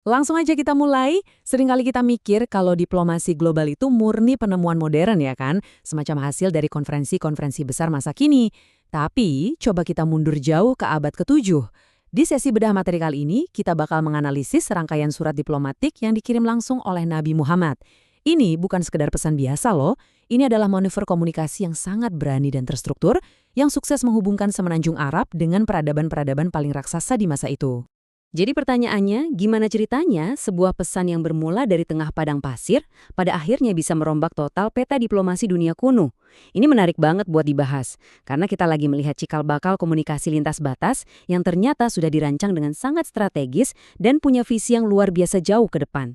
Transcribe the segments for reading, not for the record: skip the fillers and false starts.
Langsung aja kita mulai. Seringkali kita mikir kalau diplomasi global itu murni penemuan modern ya kan? Semacam hasil dari konferensi-konferensi besar masa kini. Tapi, coba kita mundur jauh ke abad ke-7. Di sesi bedah materi kali ini, kita bakal menganalisis rangkaian surat diplomatik yang dikirim langsung oleh Nabi Muhammad. Ini bukan sekedar pesan biasa loh. Ini adalah manuver komunikasi yang sangat berani dan terstruktur, yang sukses menghubungkan semenanjung Arab dengan peradaban-peradaban paling raksasa di masa itu. Jadi pertanyaannya, gimana ceritanya sebuah pesan yang bermula dari tengah padang pasir pada akhirnya bisa merombak total peta diplomasi dunia kuno? Ini menarik banget buat dibahas, karena kita lagi melihat cikal bakal komunikasi lintas batas yang ternyata sudah dirancang dengan sangat strategis dan punya visi yang luar biasa jauh ke depan.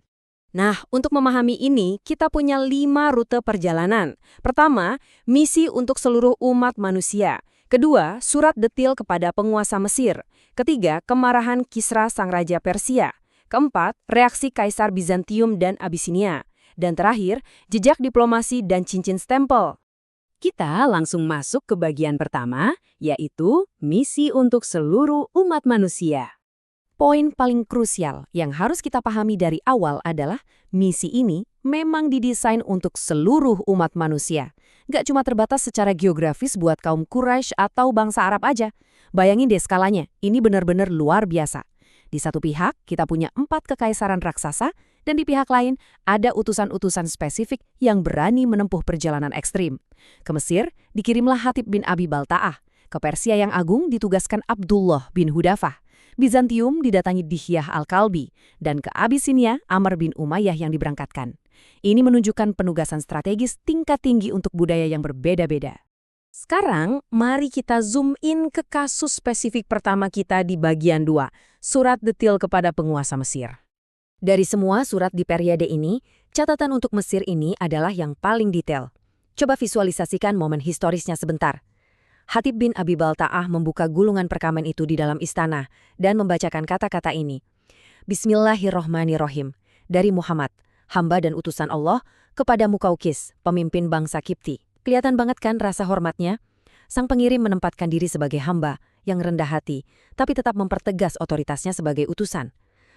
Nah, untuk memahami ini, kita punya 5 rute perjalanan. Pertama, misi untuk seluruh umat manusia. Kedua, surat detil kepada penguasa Mesir. Ketiga, kemarahan Kisra sang raja Persia. Keempat, reaksi Kaisar Bizantium dan Abisinia. Dan terakhir, jejak diplomasi dan cincin stempel. Kita langsung masuk ke bagian pertama, yaitu misi untuk seluruh umat manusia. Poin paling krusial yang harus kita pahami dari awal adalah misi ini memang didesain untuk seluruh umat manusia. Nggak cuma terbatas secara geografis buat kaum Quraisy atau bangsa Arab aja. Bayangin deh skalanya, ini benar-benar luar biasa. Di satu pihak, kita punya 4 kekaisaran raksasa, dan di pihak lain ada utusan-utusan spesifik yang berani menempuh perjalanan ekstrim. Ke Mesir, dikirimlah Hatib bin Abi Balta'ah. Ke Persia yang agung ditugaskan Abdullah bin Hudafah. Bizantium didatangi Dihyah al-Kalbi, dan ke Abisinia Amr bin Umayyah yang diberangkatkan. Ini menunjukkan penugasan strategis tingkat tinggi untuk budaya yang berbeda-beda. Sekarang, mari kita zoom in ke kasus spesifik pertama kita di bagian 2, surat detil kepada penguasa Mesir. Dari semua surat di periode ini, catatan untuk Mesir ini adalah yang paling detail. Coba visualisasikan momen historisnya sebentar. Hatib bin Abi Balta'ah membuka gulungan perkamen itu di dalam istana dan membacakan kata-kata ini. Bismillahirrohmanirrohim. Dari Muhammad, hamba dan utusan Allah, kepada Mukaukis, pemimpin bangsa Kipti. Kelihatan banget kan rasa hormatnya? Sang pengirim menempatkan diri sebagai hamba yang rendah hati, tapi tetap mempertegas otoritasnya sebagai utusan.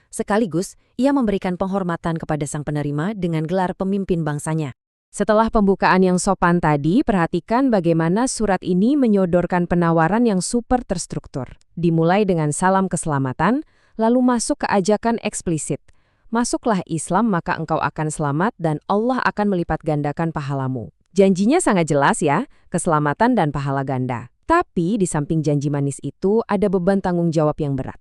Sekaligus, ia memberikan penghormatan kepada sang penerima dengan gelar pemimpin bangsanya. Setelah pembukaan yang sopan tadi, perhatikan bagaimana surat ini menyodorkan penawaran yang super terstruktur. Dimulai dengan salam keselamatan, lalu masuk ke ajakan eksplisit. Masuklah Islam maka engkau akan selamat dan Allah akan melipat gandakan pahalamu. Janjinya sangat jelas ya, keselamatan dan pahala ganda. Tapi di samping janji manis itu ada beban tanggung jawab yang berat.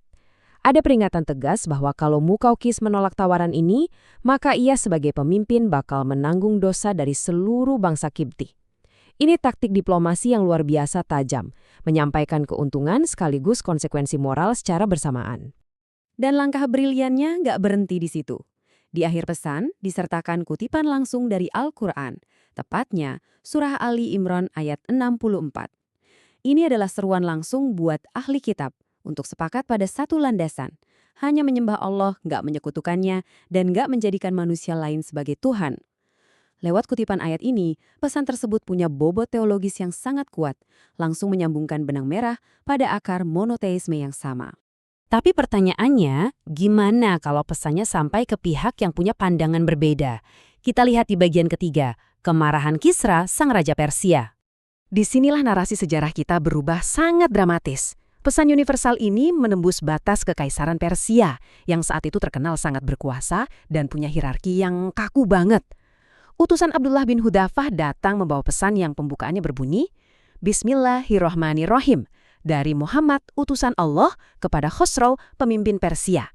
Ada peringatan tegas bahwa kalau Mukaukis menolak tawaran ini, maka ia sebagai pemimpin bakal menanggung dosa dari seluruh bangsa Kipti. Ini taktik diplomasi yang luar biasa tajam, menyampaikan keuntungan sekaligus konsekuensi moral secara bersamaan. Dan langkah briliannya nggak berhenti di situ. Di akhir pesan, disertakan kutipan langsung dari Al-Quran, tepatnya Surah Ali Imran ayat 64. Ini adalah seruan langsung buat ahli kitab, untuk sepakat pada satu landasan, hanya menyembah Allah, nggak menyekutukannya, dan nggak menjadikan manusia lain sebagai Tuhan. Lewat kutipan ayat ini, pesan tersebut punya bobot teologis yang sangat kuat, langsung menyambungkan benang merah pada akar monoteisme yang sama. Tapi pertanyaannya, gimana kalau pesannya sampai ke pihak yang punya pandangan berbeda? Kita lihat di bagian ketiga, kemarahan Kisra, sang raja Persia. Disinilah narasi sejarah kita berubah sangat dramatis. Pesan universal ini menembus batas kekaisaran Persia yang saat itu terkenal sangat berkuasa dan punya hierarki yang kaku banget. Utusan Abdullah bin Hudafah datang membawa pesan yang pembukaannya berbunyi, Bismillahirrohmanirrohim, dari Muhammad utusan Allah kepada Khosrow, pemimpin Persia.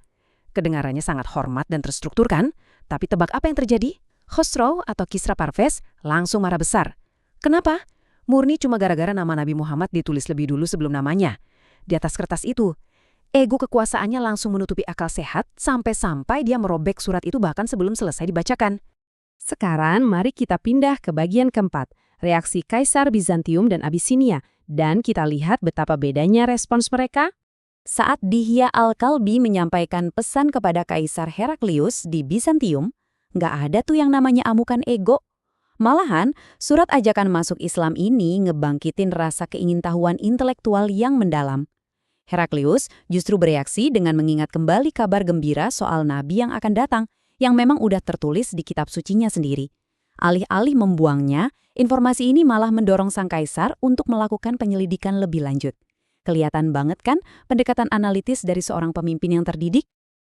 Kedengarannya sangat hormat dan terstruktur kan? Tapi tebak apa yang terjadi? Khosrow atau Kisra Parves langsung marah besar. Kenapa? Murni cuma gara-gara nama Nabi Muhammad ditulis lebih dulu sebelum namanya. Di atas kertas itu, ego kekuasaannya langsung menutupi akal sehat sampai-sampai dia merobek surat itu bahkan sebelum selesai dibacakan. Sekarang mari kita pindah ke bagian keempat, reaksi Kaisar Bizantium dan Abisinia, dan kita lihat betapa bedanya respons mereka. Saat Dihyah al-Kalbi menyampaikan pesan kepada Kaisar Heraklius di Bizantium, nggak ada tuh yang namanya amukan ego. Malahan, surat ajakan masuk Islam ini ngebangkitin rasa keingintahuan intelektual yang mendalam. Heraklius justru bereaksi dengan mengingat kembali kabar gembira soal nabi yang akan datang, yang memang udah tertulis di kitab sucinya sendiri. Alih-alih membuangnya, informasi ini malah mendorong sang kaisar untuk melakukan penyelidikan lebih lanjut. Kelihatan banget kan pendekatan analitis dari seorang pemimpin yang terdidik?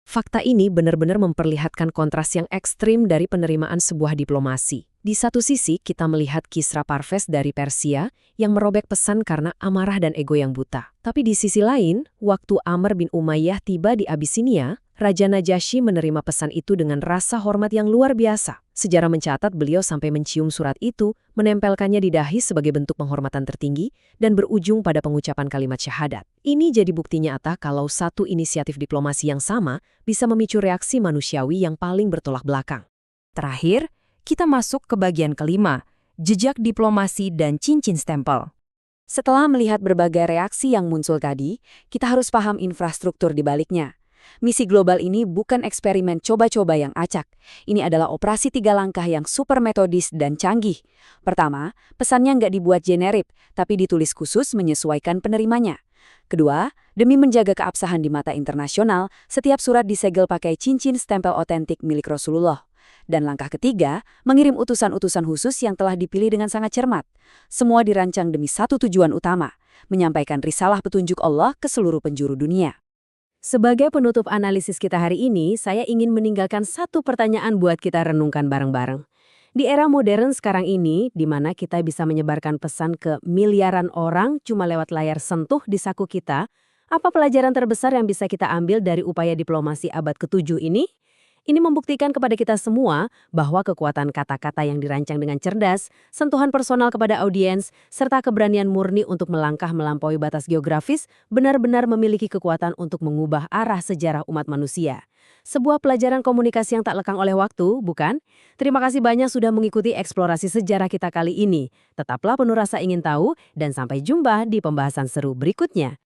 Fakta ini benar-benar memperlihatkan kontras yang ekstrim dari penerimaan sebuah diplomasi. Di satu sisi, kita melihat Kisra Parves dari Persia yang merobek pesan karena amarah dan ego yang buta. Tapi di sisi lain, waktu Amr bin Umayyah tiba di Abisinia, Raja Najasyi menerima pesan itu dengan rasa hormat yang luar biasa. Sejarah mencatat beliau sampai mencium surat itu, menempelkannya di dahi sebagai bentuk penghormatan tertinggi, dan berujung pada pengucapan kalimat syahadat. Ini jadi bukti nyata kalau satu inisiatif diplomasi yang sama bisa memicu reaksi manusiawi yang paling bertolak belakang. Terakhir, kita masuk ke bagian kelima, jejak diplomasi dan cincin stempel. Setelah melihat berbagai reaksi yang muncul tadi, kita harus paham infrastruktur di baliknya. Misi global ini bukan eksperimen coba-coba yang acak. Ini adalah operasi 3 langkah yang super metodis dan canggih. Pertama, pesannya nggak dibuat generik, tapi ditulis khusus menyesuaikan penerimanya. Kedua, demi menjaga keabsahan di mata internasional, setiap surat disegel pakai cincin stempel otentik milik Rasulullah. Dan langkah ketiga, mengirim utusan-utusan khusus yang telah dipilih dengan sangat cermat. Semua dirancang demi satu tujuan utama, menyampaikan risalah petunjuk Allah ke seluruh penjuru dunia. Sebagai penutup analisis kita hari ini, saya ingin meninggalkan satu pertanyaan buat kita renungkan bareng-bareng. Di era modern sekarang ini, di mana kita bisa menyebarkan pesan ke miliaran orang cuma lewat layar sentuh di saku kita, apa pelajaran terbesar yang bisa kita ambil dari upaya diplomasi abad ke-7 ini? Ini membuktikan kepada kita semua bahwa kekuatan kata-kata yang dirancang dengan cerdas, sentuhan personal kepada audiens, serta keberanian murni untuk melangkah melampaui batas geografis benar-benar memiliki kekuatan untuk mengubah arah sejarah umat manusia. Sebuah pelajaran komunikasi yang tak lekang oleh waktu, bukan? Terima kasih banyak sudah mengikuti eksplorasi sejarah kita kali ini. Tetaplah penuh rasa ingin tahu, dan sampai jumpa di pembahasan seru berikutnya.